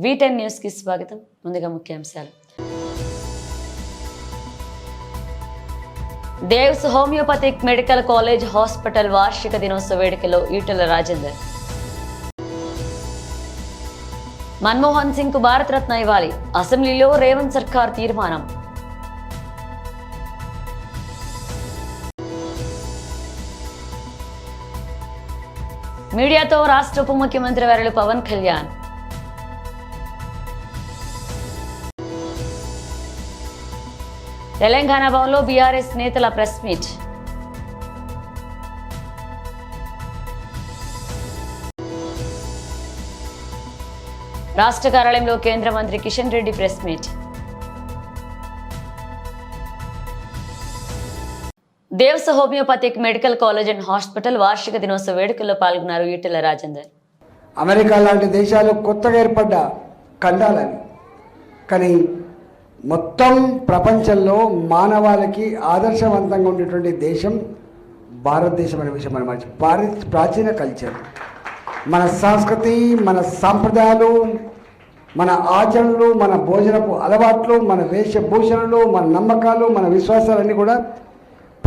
V10 news కి స్వాగతం. ముందుగా ముఖ్యాంశాలు. దేవ్స్ హోమియోపతిక్ మెడికల్ కాలేజ్ హాస్పిటల్ వార్షిక దినోత్సవ వేడుకలో ఈటెల రాజేందర్. మన్మోహన్ సింగ్ కు భారతరత్న ఇవ్వాలి, అసెంబ్లీలో రేవంత్ సర్కార్ తీర్మానం. మీడియాతో రాష్ట్ర ఉప ముఖ్యమంత్రి వర్యులు పవన్ కళ్యాణ్. తెలంగాణ భవన్లో బీఆర్ఎస్ నేతల ప్రెస్ మీట్. రాష్ట్ర కార్యాలయంలో కేంద్ర మంత్రి Kishan Reddy press meet. దేవ్స్ homoeopathic medical college and hospital వార్షిక దినోత్సవ వేడుకల్లో పాల్గొన్నారు ఈటెల రాజేందర్. అమెరికా లాంటి దేశాలు కొత్తగా ఏర్పడ్డ ఖండాలని, కానీ మొత్తం ప్రపంచంలో మానవాళికి ఆదర్శవంతంగా ఉండేటువంటి దేశం భారతదేశం అనే విషయం మనం ప్రాచీన కల్చర్, మన సంస్కృతి, మన సాంప్రదాయాలు, మన ఆచరణలు, మన భోజనపు అలవాట్లు, మన వేషభూషణలు, మన నమ్మకాలు, మన విశ్వాసాలన్నీ కూడా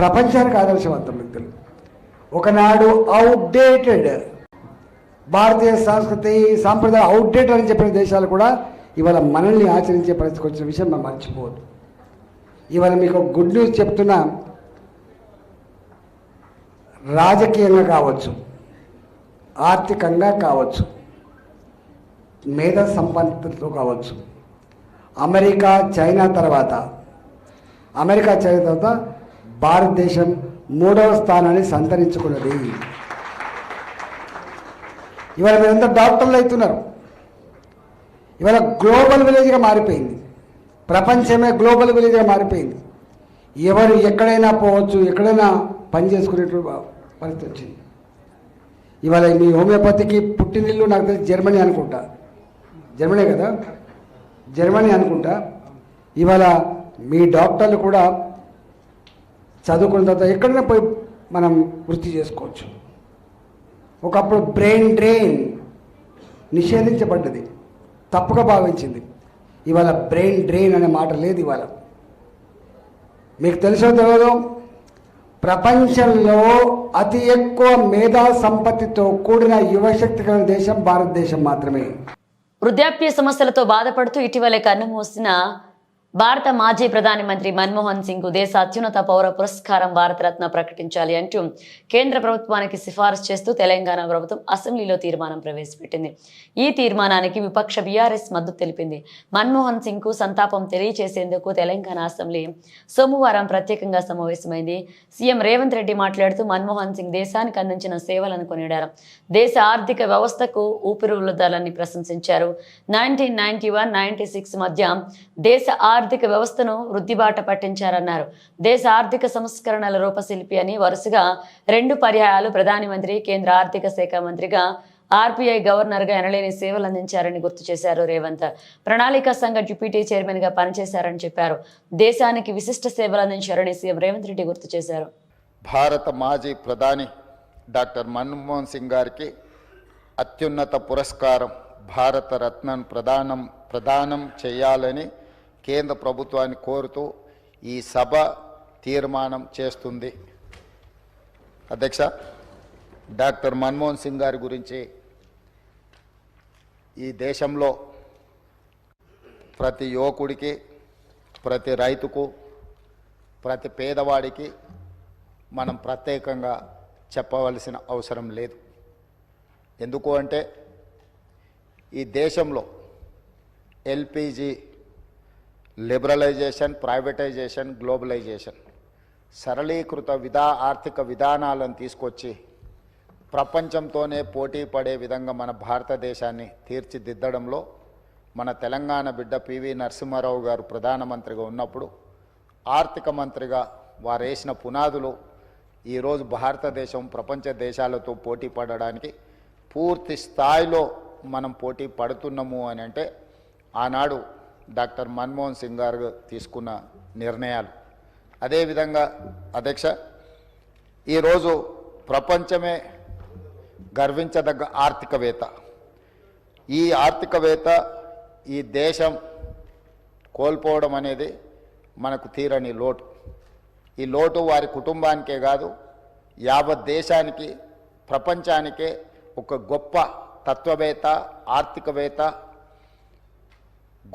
ప్రపంచానికి ఆదర్శవంతం. వ్యక్తులు ఒకనాడు అవుట్డేటెడ్ భారతీయ సంస్కృతి సాంప్రదాయం అవుట్డేటెడ్ అని చెప్పిన దేశాలు కూడా ఇవాళ మనల్ని ఆచరించే పరిస్థితికి వచ్చిన విషయం మనం మర్చిపోవద్దు. ఇవాళ మీకు గుడ్ న్యూస్ చెప్తున్నా, రాజకీయంగా కావచ్చు, ఆర్థికంగా కావచ్చు, మేధా సంపత్తితో కావచ్చు, అమెరికా చైనా తర్వాత భారతదేశం 3వ స్థానాన్ని సంతరించుకున్నది. ఇవాళ మీరంతా డాక్టర్లు అవుతున్నారు. ఇవాళ గ్లోబల్ విలేజ్గా మారిపోయింది. ప్రపంచమే గ్లోబల్ విలేజ్గా మారిపోయింది. ఎవరు ఎక్కడైనా పోవచ్చు, ఎక్కడైనా పని చేసుకునేటువంటి పరిస్థితి వచ్చింది. ఇవాళ మీ హోమియోపతికి పుట్టినిల్లు నాకు తెలిసి జర్మనీ అనుకుంటా, జర్మనీ కదా, జర్మనీ అనుకుంటా. ఇవాళ మీ డాక్టర్లు కూడా చదువుకున్న తర్వాత ఎక్కడైనా పోయి మనం వృత్తి చేసుకోవచ్చు. ఒకప్పుడు బ్రెయిన్ డ్రెయిన్ నిషేధించబడ్డది, తప్పుగా భావించింది. ఇవాళ బ్రెయిన్ డ్రెయిన్ అనే మాట లేదు. ఇవాళ మీకు తెలుసో తెలియదు, ప్రపంచంలో అతి ఎక్కువ మేధా సంపత్తితో కూడిన యువశక్తి కలిగిన దేశం భారతదేశం మాత్రమే. వృద్ధాప్య సమస్యలతో బాధపడుతూ ఇటీవలే కన్నుమూసిన భారత మాజీ ప్రధాని మంత్రి మన్మోహన్ సింగ్ కు దేశ అత్యున్నత పౌర పురస్కారం భారతరత్న ప్రకటించాలి అంటూ కేంద్ర ప్రభుత్వానికి సిఫారసు చేస్తూ తెలంగాణ ప్రభుత్వం అసెంబ్లీలో తీర్మానం ప్రవేశపెట్టింది. ఈ తీర్మానానికి విపక్ష బీఆర్ఎస్ మద్దతు తెలిపింది. మన్మోహన్ సింగ్ కు సంతాపం తెలియజేసేందుకు తెలంగాణ అసెంబ్లీ సోమవారం ప్రత్యేకంగా సమావేశమైంది. సీఎం రేవంత్ రెడ్డి మాట్లాడుతూ మన్మోహన్ సింగ్ దేశానికి అందించిన సేవలను కొనియాడారు. దేశ ఆర్థిక వ్యవస్థకు ఊపిరిలూదాలని ప్రశంసించారు. 1991-96 మధ్య దేశ ఆర్థిక వ్యవస్థను వృద్ధిబాట పట్టించారన్నారు. దేశ ఆర్థిక సంస్కరణల రూపశిల్పి అని వరుసగా 2 పర్యాయాలు ప్రధాని మంత్రి, కేంద్ర ఆర్థిక శాఖ మంత్రిగా, ఆర్బీఐ గవర్నర్గా ఎనలేని సేవలు అందించారని గుర్తు చేశారు. రేవంత్ ప్రణాళిక సంఘ డిప్యూటీ చైర్మన్ గా పనిచేశారని చెప్పారు. దేశానికి విశిష్ట సేవలు అందించారని సీఎం రేవంత్ రెడ్డి గుర్తు చేశారు. భారత మాజీ ప్రధాని డాక్టర్ మన్మోహన్ సింగ్ గారికి అత్యున్నత పురస్కారం భారత రత్నను ప్రదానం చేయాలని కేంద్ర ప్రభుత్వాన్ని కోరుతూ ఈ సభ తీర్మానం చేస్తుంది. అధ్యక్ష, డాక్టర్ మన్మోహన్ సింగ్ గారి గురించి ఈ దేశంలో ప్రతి యువకుడికి, ప్రతి రైతుకు, ప్రతి పేదవాడికి మనం ప్రత్యేకంగా చెప్పవలసిన అవసరం లేదు. ఎందుకు అంటే ఈ దేశంలో ఎల్పిజి లిబరలైజేషన్, ప్రైవేటైజేషన్, గ్లోబలైజేషన్ సరళీకృత ఆర్థిక విధానాలను తీసుకొచ్చి ప్రపంచంతోనే పోటీ పడే విధంగా మన భారతదేశాన్ని తీర్చిదిద్దడంలో మన తెలంగాణ బిడ్డ పివి నరసింహారావు గారు ప్రధానమంత్రిగా ఉన్నప్పుడు ఆర్థిక మంత్రిగా వారు వేసిన పునాదులు ఈరోజు భారతదేశం ప్రపంచ దేశాలతో పోటీ పడడానికి పూర్తి స్థాయిలో మనం పోటీ పడుతున్నాము అని అంటే ఆనాడు డాక్టర్ మన్మోహన్ సింగ్ గారు తీసుకున్న నిర్ణయాలు. అదేవిధంగా అధ్యక్ష, ఈరోజు ప్రపంచమే గర్వించదగ్గ ఆర్థికవేత్త, ఈ ఆర్థికవేత్త ఈ దేశం కోల్పోవడం అనేది మనకు తీరని లోటు. ఈ లోటు వారి కుటుంబానికే కాదు, యావత్ దేశానికి, ప్రపంచానికే ఒక గొప్ప తత్వవేత్త, ఆర్థికవేత్త,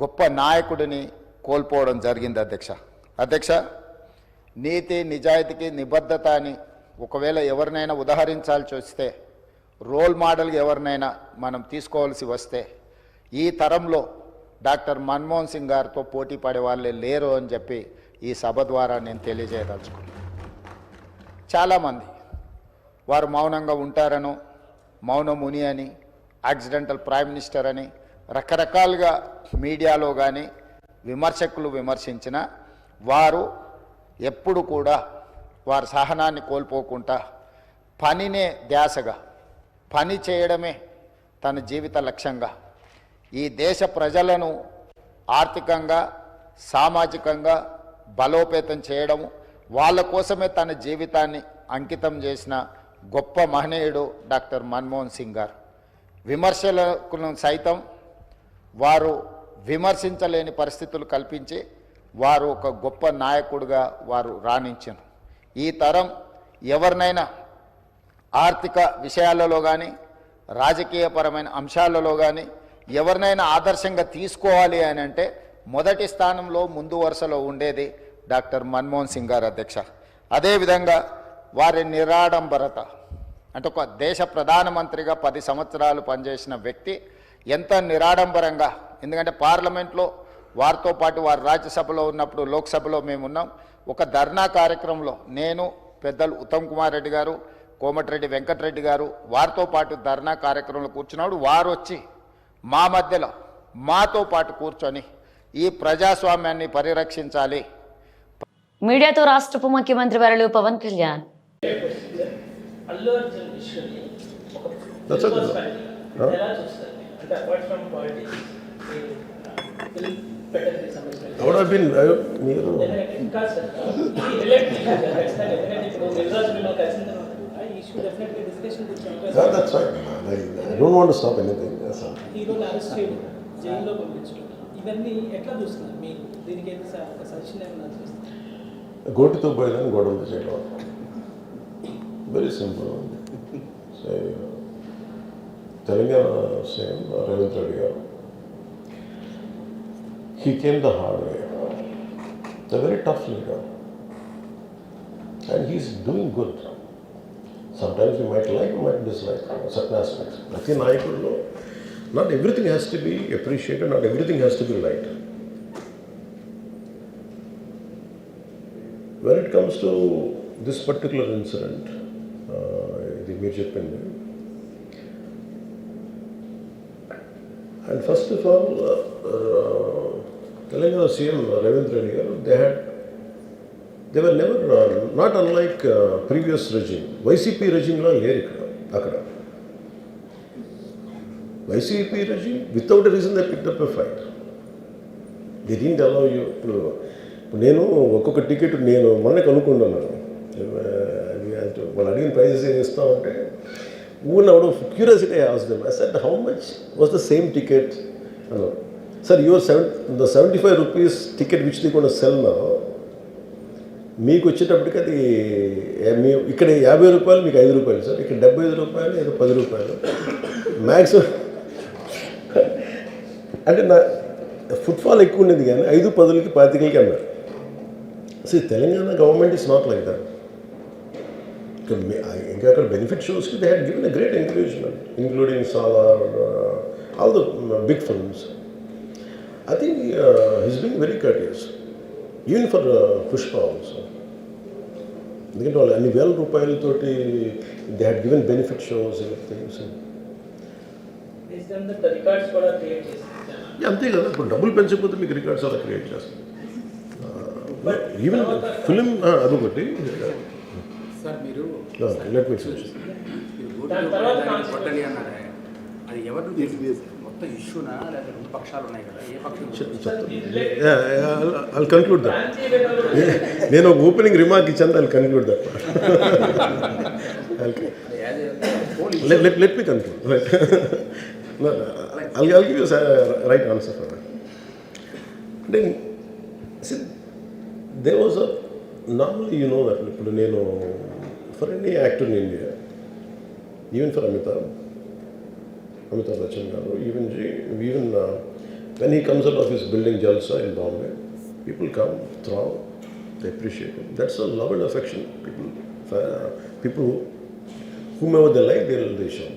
గొప్ప నాయకుడిని కోల్పోవడం జరిగింది అధ్యక్ష. నీతి నిజాయితీకి నిబద్ధత అని ఒకవేళ ఎవరినైనా ఉదాహరించాల్సి వస్తే, రోల్ మోడల్గా ఎవరినైనా మనం తీసుకోవాల్సి వస్తే ఈ తరంలో డాక్టర్ మన్మోహన్ సింగ్ గారితో పోటీ పడే వాళ్ళే లేరు అని చెప్పి ఈ సభ ద్వారా నేను తెలియజేయదలుచుకున్నాను. చాలామంది వారు మౌనంగా ఉంటారనో, మౌన ముని అని, యాక్సిడెంటల్ ప్రైమ్ మినిస్టర్ అని రకరకాలుగా మీడియాలో కానీ విమర్శకులు విమర్శించిన వారు ఎప్పుడు కూడా వారి సహనాన్ని కోల్పోకుండా పనినే ధ్యాసగా, పని చేయడమే తన జీవిత లక్ష్యంగా, ఈ దేశ ప్రజలను ఆర్థికంగా, సామాజికంగా బలోపేతం చేయడము, వాళ్ళ కోసమే తన జీవితాన్ని అంకితం చేసిన గొప్ప మహనీయుడు డాక్టర్ మన్మోహన్ సింగ్ గారు. విమర్శలను సైతం వారు విమర్శించలేని పరిస్థితులు కల్పించి వారు ఒక గొప్ప నాయకుడిగా వారు రాణించారు. ఈ తరం ఎవరినైనా ఆర్థిక విషయాలలో కానీ, రాజకీయపరమైన అంశాలలో కానీ ఎవరినైనా ఆదర్శంగా తీసుకోవాలి అని అంటే మొదటి స్థానంలో ముందు వరుసలో ఉండేది డాక్టర్ మన్మోహన్ సింగ్ గారు అధ్యక్ష. అదేవిధంగా వారి నిరాడంబరత, అంటే ఒక దేశ ప్రధానమంత్రిగా 10 సంవత్సరాలు పనిచేసిన వ్యక్తి ఎంత నిరాడంబరంగా, ఎందుకంటే పార్లమెంట్లో వారితో పాటు వారు రాజ్యసభలో ఉన్నప్పుడు లోక్సభలో మేము ఉన్నాం. ఒక ధర్నా కార్యక్రమంలో నేను, పెద్దలు ఉత్తమ్ కుమార్ రెడ్డి గారు, కోమటిరెడ్డి వెంకటరెడ్డి గారు వారితో పాటు ధర్నా కార్యక్రమంలో కూర్చున్నాడు. వారు వచ్చి మా మధ్యలో మాతో పాటు కూర్చొని ఈ ప్రజాస్వామ్యాన్ని పరిరక్షించాలి. మీడియాతో రాష్ట్ర ఉప ముఖ్యమంత్రి వర్యులు పవన్ కళ్యాణ్. అల్లు అర్జున్ ఇష్యూని ఒక That's it. ఎలా చూస్తారు? అంటే అపార్ట్ ఫ్రమ్ పాలిటిక్స్ ఫిల్మ్ పెట్టడానికి సంబంధించిన What have been మీరు ఇంకా సార్ ఇది రిలేట్ ఖచ్చితంగా, ఎందుకంటే ఇప్పుడు మిర్జా సినిమా కలిసిన తర్వాత ఈ ఇష్యూ డెఫినెట్గా discussion Yeah, that's right. I don't want to stop anything. Yes, sir. హీరోని అరెస్ట్ చేయడం, జైల్లో పంపించడం, ఇవన్నీ ఎట్లా చూస్తున్నారు? మీకు దీనికి అయితే ఒక సజెషన్ ఏమైనా చూస్తారు? గోటితో పోయేదాన్ని గొడవలు చేయడం. Very simple. Telangana CM Revanth Reddy గారు, he came the hard way. A very tough leader. And he's doing good. Sometimes we might like, we might dislike certain aspects. Prati Nayakudulo, not everything has to be appreciated, not everything has to be liked. When it comes to this particular incident, ఇది మీరు చెప్పింది, and first of all, Telangana CM Ravindra Reddy garu, they were never, not unlike previous regime. YCP regime la leru akkada. YCP regime, without a reason they picked up a fight. They didn't allow you to. నేను ఒక్కొక్క ticket నేను మొన్న కనుక్కున్నాను, వాళ్ళు అడిగిన prices ఏం ఇస్తామంటే ఊరిని out of curiosity I asked them. I said how much was the same ticket అన్నారు. Sir your the 75 rupees ticket which they going to sell now, మీకు వచ్చేటప్పటికి అది ఇక్కడ 50 రూపాయలు, మీకు 5 రూపాయలు సార్, ఇక్కడ 75 రూపాయలు, ఏదో 10 రూపాయలు మ్యాక్సిమం. అంటే నా ఫుట్ఫాల్ ఎక్కువ ఉండేది కానీ 5, 10కి 25కి అన్నారు. See, Telangana government is not like that. ఇంకా అక్కడ బెనిఫిట్ షోస్కి they had given a great encouragement, including Salaar, all the big films. I think he's being very courteous, even for Pushpa also. ఎందుకంటే వాళ్ళు అన్ని వేల రూపాయలతోటి they had given benefit shows things. Records కూడా create చేస్తారు. అంతే కదా, ఇప్పుడు డబ్బులు పెంచకపోతే మీకు రికార్డ్స్ అలా క్రియేట్ చేస్తారు. ఈవెన్ ఫిలిం అదొకటి. సార్ మీరు లెట్ మీ ఫినిష్. కొట్టని అన్నారే, అది ఎవరు మొత్తం ఇష్యూనా లేదా రెండు పక్షాలు ఉన్నాయి కదా, ఏ పక్షం? I'll conclude that. నేను ఒక ఓపెనింగ్ రిమార్క్ ఇచ్చాను, I'll conclude that. Let me conclude. I'll give you a right answer for that. Then, see, there was a, normally you know that, for any actor in India, even for Amitabh Bachchan garu, even when he comes out of his building Jalsa in Bombay, people come, throw, they appreciate him. That's a love and affection. People whomever they like, they show.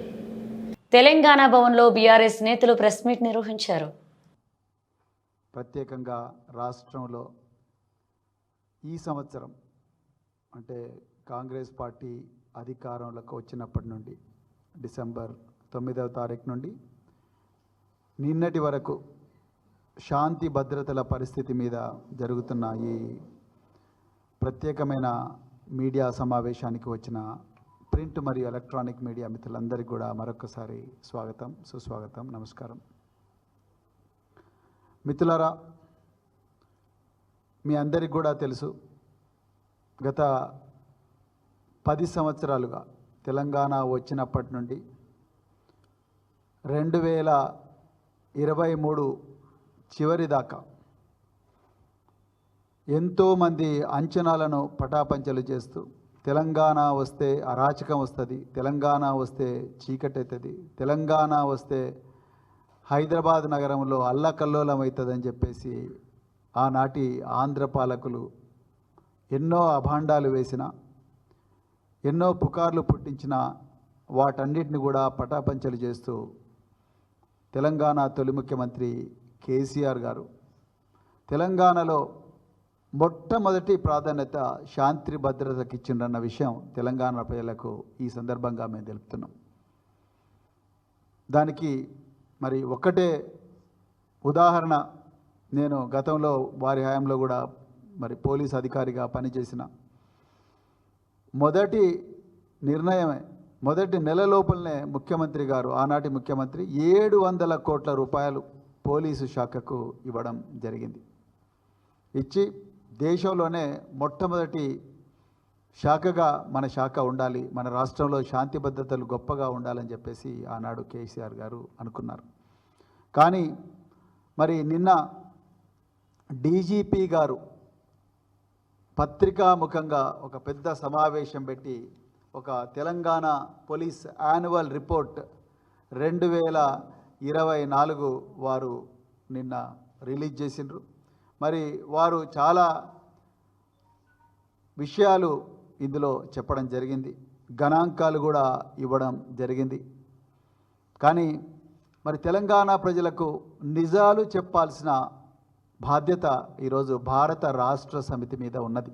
Telangana భవన్లో BRS నేతలు press meet నిర్వహించారు. ప్రత్యేకంగా రాష్ట్రంలో ఈ సంవత్సరం అంటే Congress party అధికారంలోకి వచ్చినప్పటి నుండి డిసెంబర్ 9వ తారీఖు నుండి నిన్నటి వరకు శాంతి భద్రతల పరిస్థితి మీద జరుగుతున్న ఈ ప్రత్యేకమైన మీడియా సమావేశానికి వచ్చిన ప్రింట్ మరియు ఎలక్ట్రానిక్ మీడియా మిత్రులందరికీ కూడా మరొకసారి స్వాగతం, సుస్వాగతం, నమస్కారం. మిత్రులారా, మీ అందరికి కూడా తెలుసు, గత 10 సంవత్సరాలుగా తెలంగాణ వచ్చినప్పటి నుండి 2023 చివరి దాకా ఎంతోమంది అంచనాలను పటాపంచలు చేస్తూ తెలంగాణ వస్తే అరాచకం వస్తుంది, తెలంగాణ వస్తే చీకటి అవుతుంది, తెలంగాణ వస్తే హైదరాబాద్ నగరంలో అల్లకల్లోలం అవుతుందని చెప్పేసి ఆనాటి ఆంధ్ర పాలకులు ఎన్నో అభాండాలు వేసిన, ఎన్నో పుకార్లు పుట్టించిన వాటన్నిటిని కూడా పటాపంచలు చేస్తూ తెలంగాణ తొలి ముఖ్యమంత్రి కేసీఆర్ గారు తెలంగాణలో మొట్టమొదటి ప్రాధాన్యత శాంతి భద్రతకి ఇచ్చిండ్రన్న విషయం తెలంగాణ ప్రజలకు ఈ సందర్భంగా మేము తెలుపుతున్నాం. దానికి మరి ఒక్కటే ఉదాహరణ, నేను గతంలో వారి హయాంలో కూడా మరి పోలీస్ అధికారిగా పనిచేసిన మొదటి నిర్ణయమే, మొదటి నెల లోపలనే ముఖ్యమంత్రి గారు, ఆనాటి ముఖ్యమంత్రి 700 కోట్ల రూపాయలు పోలీసు శాఖకు ఇవ్వడం జరిగింది. ఇచ్చి దేశంలోనే మొట్టమొదటి శాఖగా మన శాఖ ఉండాలి, మన రాష్ట్రంలో శాంతి భద్రతలు గొప్పగా ఉండాలని చెప్పేసి ఆనాడు కేసీఆర్ గారు అనుకున్నారు. కానీ మరి నిన్న డీజీపీ గారు పత్రికాముఖంగా ఒక పెద్ద సమావేశం పెట్టి ఒక తెలంగాణ పోలీస్ యాన్యువల్ రిపోర్ట్ 2024 వారు నిన్న రిలీజ్ చేసిండ్రు. మరి వారు చాలా విషయాలు ఇందులో చెప్పడం జరిగింది, గణాంకాలు కూడా ఇవ్వడం జరిగింది. కానీ మరి తెలంగాణ ప్రజలకు నిజాలు చెప్పాల్సిన బాధ్యత ఈరోజు భారత రాష్ట్ర సమితి మీద ఉన్నది.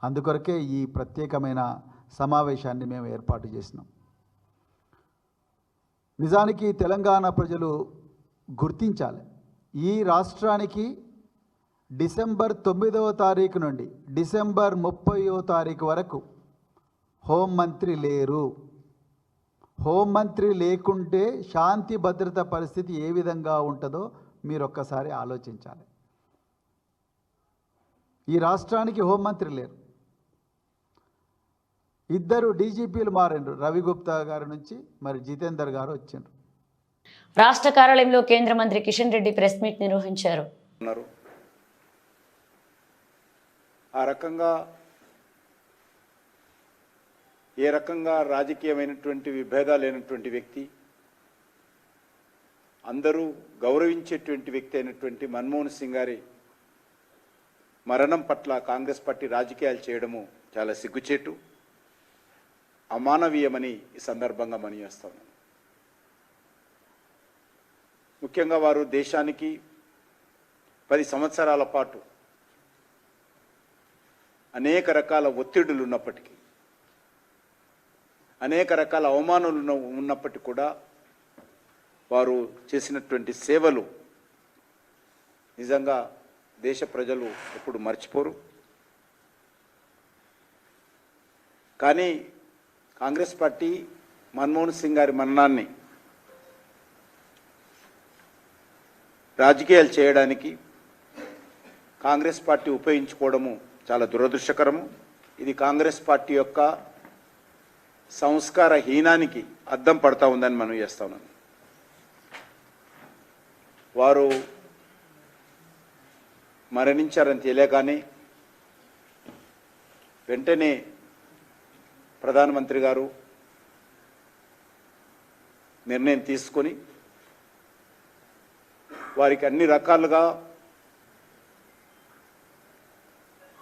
అందుకొరకే ఈ ప్రత్యేకమైన సమావేశాన్ని మేము ఏర్పాటు చేసినాం. నిజానికి తెలంగాణ ప్రజలు గుర్తించాలి, ఈ రాష్ట్రానికి డిసెంబర్ 9వ తారీఖు నుండి డిసెంబర్ 30వ తారీఖు వరకు హోంమంత్రి లేరు. హోంమంత్రి లేకుంటే శాంతి భద్రత పరిస్థితి ఏ విధంగా ఉంటుందో మీరు ఒక్కసారి ఆలోచించాలి. ఈ రాష్ట్రానికి హోంమంత్రి లేరు. 2 డీజీపీలు మారిండ్రు, రవి గుప్తా గారి నుంచి మరి జితేందర్ గారు వచ్చిండ్రు. రాష్ట్ర కార్యాలయంలో కేంద్ర మంత్రి కిషన్ రెడ్డి ప్రెస్ మీట్ నిర్వహించారు. ఆ రకంగా ఏ రకంగా రాజకీయమైనటువంటి విభేదాలు లేనటువంటి వ్యక్తి, అందరూ గౌరవించేటువంటి వ్యక్తి అయినటువంటి మన్మోహన్ సింగ్ గారి మరణం పట్ల కాంగ్రెస్ పార్టీ రాజకీయాలు చేయడము చాలా సిగ్గుచేటు, అమానవీయమని ఈ సందర్భంగా మనవిస్తాను. ముఖ్యంగా వారు దేశానికి 10 సంవత్సరాల పాటు అనేక రకాల ఒత్తిడులు ఉన్నప్పటికీ, అనేక రకాల అవమానాలు ఉన్నప్పటికీ కూడా వారు చేసినటువంటి సేవలు నిజంగా దేశ ప్రజలు ఎప్పుడు మర్చిపోరు. కానీ కాంగ్రెస్ పార్టీ మన్మోహన్ సింగ్ గారి మరణాన్ని రాజకీయాలు చేయడానికి కాంగ్రెస్ పార్టీ ఉపయోగించుకోవడము చాలా దురదృష్టకరము. ఇది కాంగ్రెస్ పార్టీ యొక్క సంస్కార హీనానికి అద్దం పడతా ఉందని మనం చేస్తా ఉన్నాం. వారు మరణించారని తెలియగానే వెంటనే ప్రధానమంత్రి గారు నిర్ణయం తీసుకొని వారికి అన్ని రకాలుగా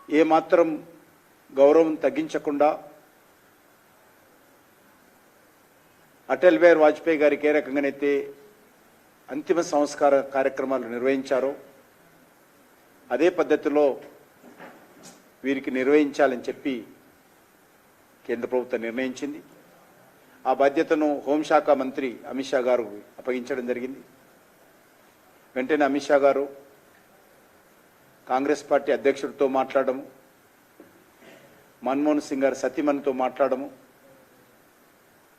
ఏమాత్రం గౌరవం తగ్గించకుండా అటల్ బిహారీ వాజ్పేయి గారికి ఏ రకంగానైతే అంతిమ సంస్కార కార్యక్రమాలు నిర్వహించారో అదే పద్ధతిలో వీరికి నిర్వహించాలని చెప్పి కేంద్ర ప్రభుత్వం నిర్ణయించింది. ఆ బాధ్యతను హోంశాఖ మంత్రి అమిత్ షా గారు అప్పగించడం జరిగింది. వెంటనే అమిత్ షా గారు కాంగ్రెస్ పార్టీ అధ్యక్షుడితో మాట్లాడము, మన్మోహన్ సింగ్ గారు సతీమణితో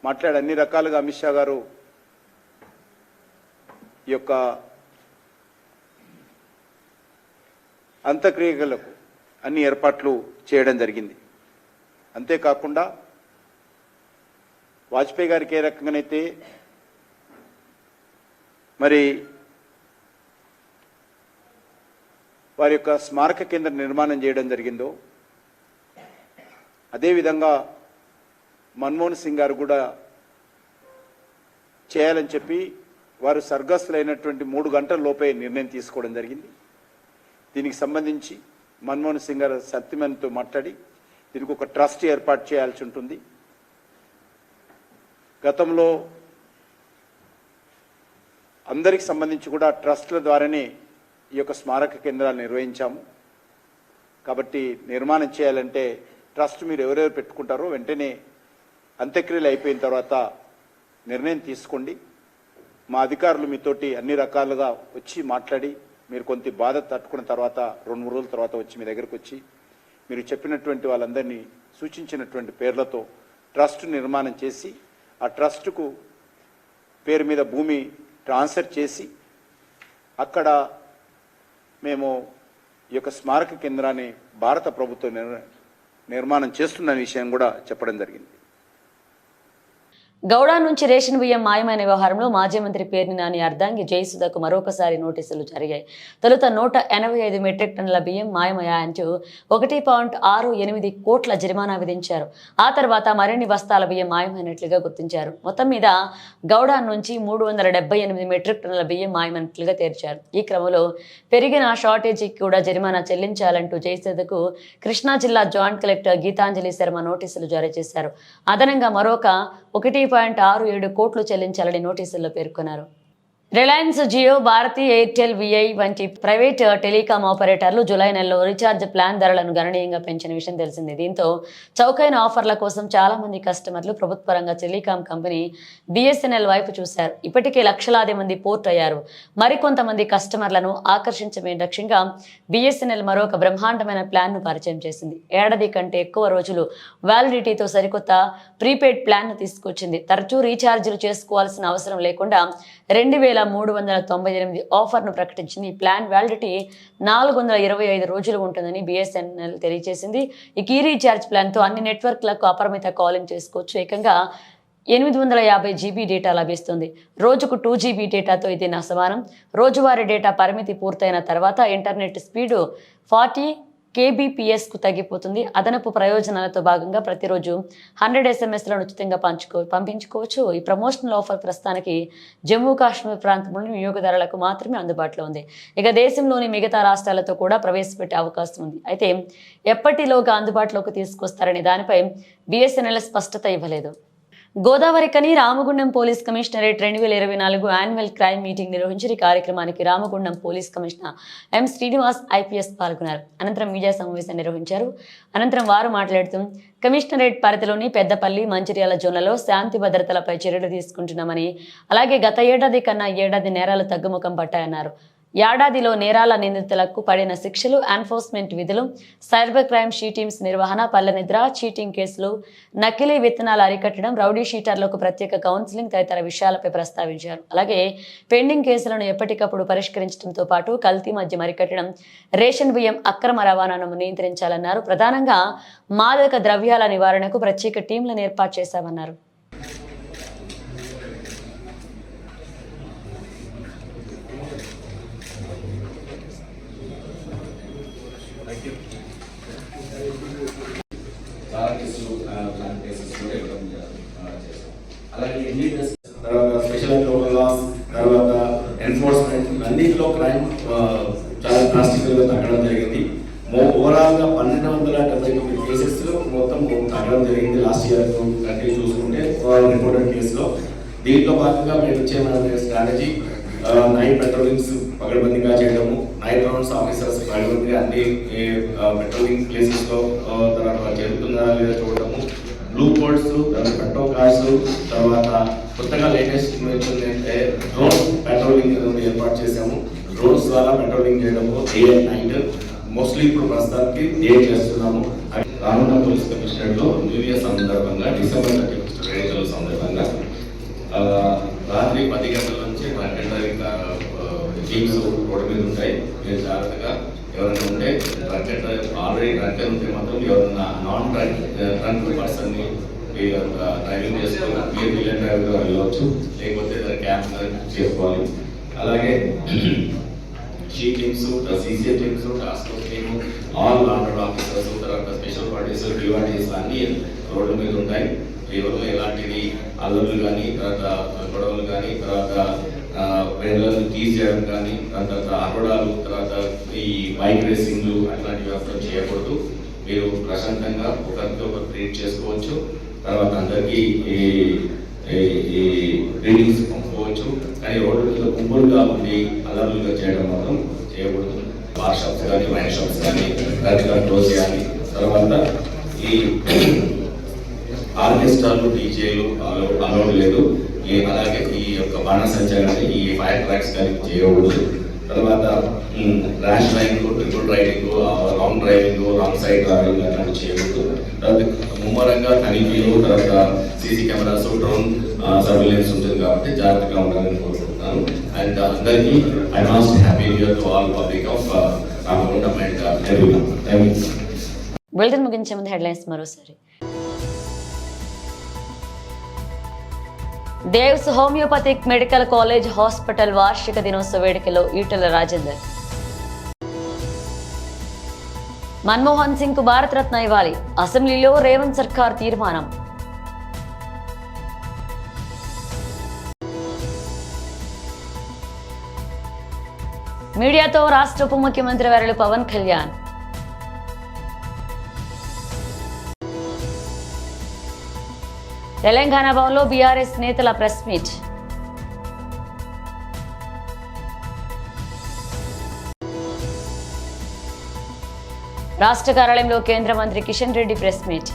మాట్లాడి అన్ని రకాలుగా అమిత్ షా గారు ఈ యొక్క అంత్యక్రియలకు అన్ని ఏర్పాట్లు చేయడం జరిగింది. అంతేకాకుండా వాజ్పేయి గారికి ఏ రకంగానైతే మరి వారి యొక్క స్మారక కేంద్రం నిర్మాణం చేయడం జరిగిందో అదేవిధంగా మన్మోహన్ సింగ్ గారు కూడా చేయాలని చెప్పి వారు స్వర్గస్థులైనటువంటి 3 గంటల లోపే నిర్ణయం తీసుకోవడం జరిగింది. దీనికి సంబంధించి మన్మోహన్ సింగ్ గారు సత్యమణితో మాట్లాడి దీనికి ఒక ట్రస్ట్ ఏర్పాటు చేయాల్సి ఉంటుంది. గతంలో అందరికి సంబంధించి కూడా ట్రస్ట్ల ద్వారానే ఈ యొక్క స్మారక కేంద్రాలు నిర్వహించాము. కాబట్టి నిర్మాణం చేయాలంటే ట్రస్ట్ మీరు ఎవరెవరు పెట్టుకుంటారో వెంటనే అంత్యక్రియలు అయిపోయిన తర్వాత నిర్ణయం తీసుకోండి. మా అధికారులు మీతోటి అన్ని రకాలుగా వచ్చి మాట్లాడి మీరు కొంత బాధ తట్టుకున్న తర్వాత 2-3 రోజుల తర్వాత వచ్చి మీ దగ్గరకు వచ్చి మీరు చెప్పినటువంటి వాళ్ళందరినీ సూచించినటువంటి పేర్లతో ట్రస్ట్ నిర్మాణం చేసి ఆ ట్రస్టుకు పేరు మీద భూమి ట్రాన్స్ఫర్ చేసి అక్కడ మేము ఈ యొక్క స్మారక కేంద్రాన్ని భారత ప్రభుత్వం నిర్మాణం చేస్తున్న విషయం కూడా చెప్పడం జరిగింది. గౌడ నుంచి రేషన్ బియ్యం మాయమైన వ్యవహారంలో మాజీ మంత్రి పేర్ని నాని అర్ధాంగి జయసుధకు మరొకసారి నోటీసులు జరిగాయి. తొలుత 185 మెట్రిక్ టన్నుల బియ్యం మాయమయ్యాయంటూ 1.68 కోట్ల జరిమానా విధించారు. ఆ తర్వాత మరిన్ని బస్తాల బియ్యం మాయమైనట్లుగా గుర్తించారు. మొత్తం మీద గౌడ నుంచి 378 మెట్రిక్ టన్నుల బియ్యం మాయమైనట్లుగా తేల్చారు. ఈ క్రమంలో పెరిగిన షార్టేజీకి కూడా జరిమానా చెల్లించాలంటూ జయసుధకు కృష్ణా జిల్లా జాయింట్ కలెక్టర్ గీతాంజలి శర్మ నోటీసులు జారీ చేశారు. అదనంగా మరొక 1.67 కోట్లు చెల్లించాలని నోటీసుల్లో పేర్కొన్నారు. రిలయన్స్ జియో, భారతి ఎయిర్టెల్, విఐ వంటి ప్రైవేట్ టెలికాం ఆపరేటర్లు జూలై నెలలో రీఛార్జ్ ప్లాన్ ధరలను గణనీయంగా పెంచిన విషయం తెలిసిందే. దీంతో చౌకైన ఆఫర్ల కోసం చాలా మంది కస్టమర్లు ప్రభుత్వ రంగ టెలికాం కంపెనీ బిఎస్ఎన్ఎల్ వైపు చూశారు. ఇప్పటికే లక్షలాది మంది పోర్ట్ అయ్యారు. మరికొంతమంది కస్టమర్లను ఆకర్షించమే లక్ష్యంగా బిఎస్ఎన్ఎల్ మరొక బ్రహ్మాండమైన ప్లాన్ను పరిచయం చేసింది. ఏడాది కంటే ఎక్కువ రోజులు వ్యాలిడిటీతో సరికొత్త ప్రీపెయిడ్ ప్లాన్ను తీసుకొచ్చింది. తరచూ రీఛార్జీలు చేసుకోవాల్సిన అవసరం లేకుండా 2,398 ఆఫర్ను ప్రకటించింది. ఈ ప్లాన్ వ్యాలిడిటీ 425 రోజులు ఉంటుందని బిఎస్ఎన్ఎల్ తెలియజేసింది. ఈ కీ రీఛార్జ్ ప్లాన్తో అన్ని నెట్వర్క్లకు అపరిమిత కాలింగ్ చేసుకోవచ్చు. ఏకంగా 850 GB డేటా లభిస్తుంది. రోజుకు 2 GB డేటాతో ఇది సమానం. రోజువారీ డేటా పరిమితి పూర్తయిన తర్వాత ఇంటర్నెట్ స్పీడు 40 kbps తగ్గిపోతుంది. అదనపు ప్రయోజనాలతో భాగంగా ప్రతిరోజు 100 SMS-లను ఉచితంగా పంపించుకోవచ్చు. ఈ ప్రమోషనల్ ఆఫర్ ప్రస్తుతానికి జమ్మూ కాశ్మీర్ ప్రాంతంలోని వినియోగదారులకు మాత్రమే అందుబాటులో ఉంది. ఇక దేశంలోని మిగతా రాష్ట్రాలతో కూడా ప్రవేశపెట్టే అవకాశం ఉంది. అయితే ఎప్పటిలోగా అందుబాటులోకి తీసుకొస్తారనే దానిపై బిఎస్ఎన్ఎల్ స్పష్టత ఇవ్వలేదు. Godavarikhani Ramagundam police commissionerate 2024 annual crime meeting నిర్వహించిన కార్యక్రమానికి Ramagundam police commissioner M Srinivas IPS పాల్గొన్నారు. అనంతరం మీడియా సమావేశం నిర్వహించారు. అనంతరం వారు మాట్లాడుతూ కమిషనరేట్ పరిధిలోని పెద్దపల్లి, మంచిర్యాల జోన్లలో శాంతి భద్రతలపై చర్యలు తీసుకుంటున్నామని, అలాగే గత ఏడాది కన్నా ఏడాది నేరాలు తగ్గుముఖం పట్టాయన్నారు. ఏడాదిలో నేరాల నిందితులకు పడిన శిక్షలు, ఎన్ఫోర్స్మెంట్ విధులు, సైబర్ క్రైమ్ షీటీమ్స్ నిర్వహణ, పల్లె నిద్ర, చీటింగ్ కేసులు, నకిలీ విత్తనాలు అరికట్టడం, రౌడీ షీటర్లకు ప్రత్యేక కౌన్సిలింగ్ తదితర విషయాలపై ప్రస్తావించారు. అలాగే పెండింగ్ కేసులను ఎప్పటికప్పుడు పరిష్కరించడంతో పాటు కల్తీ మద్యం అరికట్టడం, రేషన్ బియ్యం అక్రమ రవాణాను నియంత్రించాలన్నారు. ప్రధానంగా మాదక ద్రవ్యాల నివారణకు ప్రత్యేక టీంలను ఏర్పాటు చేశామన్నారు. దీంట్లో క్రైమ్ చాలా డ్రాస్టికల్గా తగ్గడం జరిగింది. ఓవరాల్గా 1279 కేసెస్ మొత్తం తగ్గడం జరిగింది లాస్ట్ ఇయర్ కంటే చూసుకుంటే రిపోర్టెడ్ కేసులో. దీంట్లో భాగంగా మేము ఇచ్చే స్ట్రాటజీ నైట్ పెట్రోలింగ్స్ పగడబందీగా చేయడము, నైట్ రౌండ్స్ ఆఫీసర్స్ పగడబందీగా అన్ని పెట్రోలింగ్ ప్లేసెస్లో తర్వాత జరుగుతుందా లేదా చూడటము, బ్లూ కోడ్స్, తర్వాత పెట్రోల్ కార్స్, తర్వాత కొత్తగా లేటెస్ట్ ఇన్వెన్షన్ అంటే డ్రోన్ పెట్రోలింగ్ ఏర్పాటు చేశాము. డ్రోన్స్ ద్వారా పెట్రోలింగ్ చేయడము డే అండ్ నైట్. మోస్ట్లీ ఇప్పుడు ప్రస్తుతానికి డే చేస్తున్నాము. రానున్న పోలీస్ కమిషనర్లో న్యూ ఇయర్ సందర్భంగా డిసెంబర్ 31 వేడుకల సందర్భంగా రాత్రి 10 గంటల నుంచి డ్రంక్ టీమ్స్ రోడ్డు మీద ఉంటాయి. మీరు జాగ్రత్తగా ఎవరైనా ఉంటే ఆల్రెడీ డ్రంక్ ఉంటే మాత్రం ఎవరైనా నాన్ డ్రంక్ పర్సన్ని డ్రైవింగ్ చేసుకొని మీరు విలన్ డ్రైవర్గా వెళ్ళవచ్చు, లేకపోతే క్యాబ్ చేసుకోవాలి. అలాగే she teams, CCA teams, task force team, all order officers, తర్వాత స్పెషల్ పార్టీస్, డివాటీస్ అన్నీ రోడ్ల మీద ఉంటాయి. ఎవరు ఎలాంటివి అల్లర్లు కానీ, తర్వాత గొడవలు కానీ, తర్వాత వేళ్ళను తీసేయడం కానీ, తర్వాత అరవడాలు, తర్వాత ఈ బైక్ రేసింగ్లు అట్లాంటివి అసలు చేయకూడదు. మీరు ప్రశాంతంగా ఒకరితో ఒకరు ట్రీట్ చేసుకోవచ్చు. తర్వాత అందరికీ ఈ రీడింగ్స్ పంపుకోవచ్చు. కానీ రోడ్డు మీద గుంపులుగా ఉండి అల్లర్లుగా చేయడం మాత్రం చేయకూడదు. బార్ షాప్స్ కానీ, వైన్ షాప్స్ కానీ కరెక్ట్గా క్లోజ్ చేయాలి. తర్వాత ఈ ఆర్కెస్ట్రాలు, డీజేలు అలౌడ్ లేదు. అలాగే ఈ యొక్క బాణసంచా కానీ, ఈ ఫైర్ ట్రాక్స్ కానీ చేయకూడదు. తర్వాత rash driving, triple riding, wrong driving, wrong side driving అట్లాంటివి చేయకూడదు. తర్వాత ముమ్మరంగా తనిఖీలు, తర్వాత సీసీ కెమెరాస్, డ్రోన్ సర్వేలెన్స్ ఉంటుంది కాబట్టి జాగ్రత్తగా ఉండాలని కోరుకుంటున్నాను. అండ్ అందరికీ advance happy new year to all public of Ramagundam and everyone. Thank you. Bulletin ముగించే ముందు హెడ్లైన్స్ మరోసారి. దేవ్స్ హోమియోపతిక్ మెడికల్ కాలేజ్ హాస్పిటల్ వార్షిక దినోత్సవ వేడుకలో ఈటెల రాజేందర్. మన్మోహన్ సింగ్ కు భారతరత్న ఇవ్వాలి, అసెంబ్లీలో రేవంత్ సర్కార్ తీర్మానం. మీడియాతో రాష్ట్ర ఉప ముఖ్యమంత్రి వర్యులు పవన్ కళ్యాణ్. తెలంగాణ భవన్లో బీఆర్ఎస్ నేతల ప్రెస్ మీట్. రాష్ట్ర కార్యాలయంలో కేంద్ర మంత్రి కిషన్ రెడ్డి ప్రెస్ మీట్.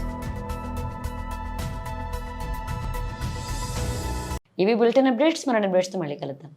ఇవి బులెటిన్ అప్డేట్స్. మన అప్డేట్స్తో మళ్ళీ కలుద్దాం.